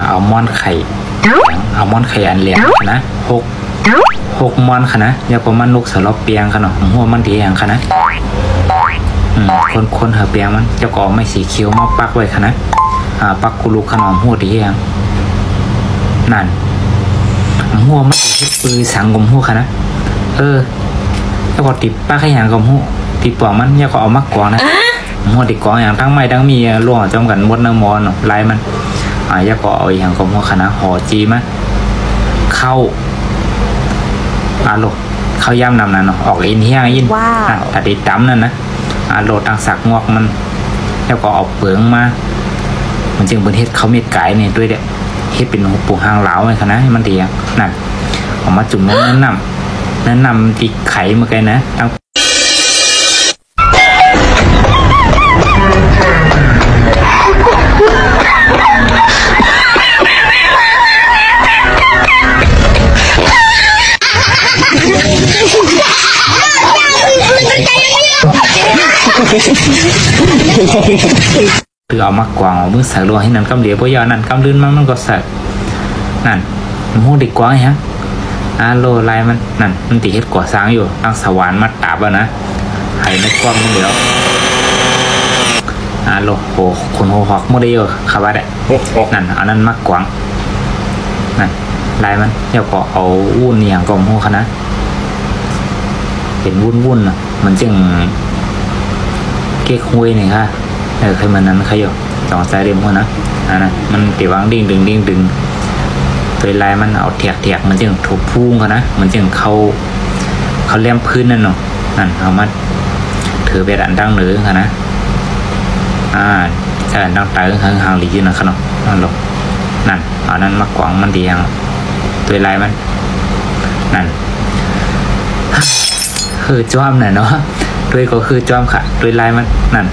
อัลมอนด์ไข่อัลมอนด์ไข่อันเหลียงนะหกมอนค่ะนะอย่าประมาณนกสลบเปียงค่ะเนาะหัวมันดีอย่างค่ะนะคนเหอเปียงมันจะก่อไม่สีเขียวมาปักไว้ค่ะนะปักกุลูขนมหัวดีอย่างนั่นหัวมันติดปืนสังกลมหัวค่ะนะแล้วก็ติดปักให้อย่างกลมหัวติดปล่องมันอย่าก็เอามักกวางนะหัวติดกวางอย่างทั้งไม้ทั้งมีล่วงจอมกันมดน้ำมอนลายมันอย่าก็เอาอย่างกลมหัวค่ะนะห่อจีมั้ยเข้าโหลดเขาย่ำนำนั่นเนาะออกอินเฮียอินตัดติดตั้มนั่นนะโหลดต่างสักงอกมันแล้วก็ออกเปลืองมามันจึงเป็นเฮ็ดเขาเม็ดไก่เนี่ยด้วยเด็กเฮ็ดเป็นหัวปูหางเหลาไงคะนะให้มันดีนั่นออกมาจุ่มแนะนำตีไข่เมื่อไงนะตั้งคือเอามากวางเอามือใส่รวให้นั่นกำเหลียวเพราะยานั่นกำลื่นมันก็ใส่นั่นมูดีกว่าฮะโลลายมันติเฮ็ดก่อสร้างอยู่ตั้งสวรรค์มาตาบนะให้ในความมันเดียวโลโหคนโหหอกโมเดลครับว่าได้นั่นอันนั้นมากกวางนั่นลายมันเดี๋ยวก็เอาวุ่นอย่างกลมหัวคณะเป็นวุ่นอ่ะมันจึงเก๊กห้วยนี่ค่ะเคยมันนั้นใครอยู่สองสายเดียวนะนะมันตีวางดิ้งดึงตัวลายมันเอาเถียกมันจึงถูกพุ่งเขานะมันจึงเขาเลี้ยมพื้นนั่นเนาะนั่นเอามาถือเป็นอันดังเหนือค่ะนะใช่อันดังไตห่างหลีอยู่นะขนมนั่นหรอกนั่นเอานั้นมากวางมันดีอย่างตัวลายมันนั่นคือจ้อมน่ะเนาะด้วยก็คือจ้อมค่ะด้วยลายมันนั่น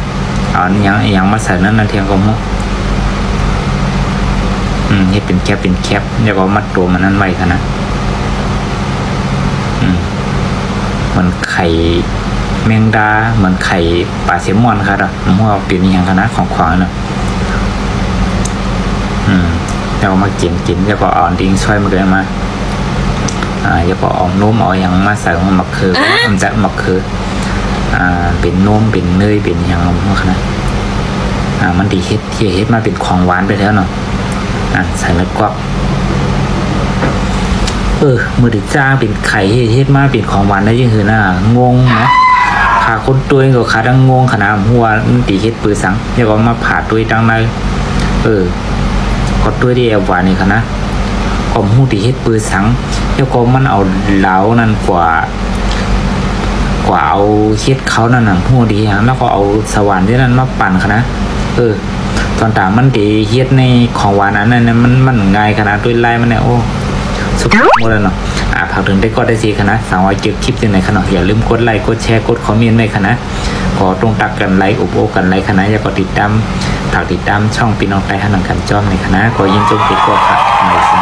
เอาอย่างมาใส่นั่นเทียงก็มุนี่เป็นแคปเดี๋ยวก็มัดตัวมันนั่นไว้ค่ะนะมันไข่แมงดาเหมือนไข่ปลาเซลมอนค่ะผมว่าเป็นอย่างค่ะนะของขวางเนาะเดี๋ยวมากินเดี๋ยวก็อ่อนดิ้งช่วยมาเลยมาเดี๋ยวก็อ่อนนุ่มเอาอย่างมาใส่ของหมักคือทำจากหมักคือเป็นนมเป็นเนยเป็นอย่างนั้นค่ะนะมันดีเฮ็ดมาเป็นของหวานไปแล้วเนาะใส่เม็ดกวาดมือดิจ้างเป็นไข่เฮ็ดมาเป็นของหวานได้ยังคือน่างงนะขาคนตัวเองก็ขาดังงงขนาดหัวตีเฮ็ดปืนสังเดี๋ยวก็มาผ่าตัวดังในก็ตัวที่แอบหวานนี่ค่ะนะก็หูตีเฮ็ดปืนสังเดี๋ยวก็มันเอาเหลานั่นกว่าเอาเฮ็ดเขานั่นน่ะหูดีอย่างแล้วก็เอาสว่านที่นั่นมาปั่นค่ะนะตอนต่างมันดีเฮ็ดในของหวานอันนั้นมันง่ายขนาดด้วยลายมันเนี่ยโอ้สุดหมดแล้วเนาะฝากถึงได้ก็ได้สิค่ะนะสาวเจอคลิปที่ไหนค่ะเนาะอย่าลืมกดไลค์กดแชร์กดคอมเมนต์ไว้ค่ะนะขอตรงตักกันไลค์อุบโอกันไลค์ค่ะนะอย่าก็ติดตามฝากติดตามช่องพี่น้องไต้หันกันจ้อมในค่ะนะขอยินจงติดกดค่ะในสิ่ง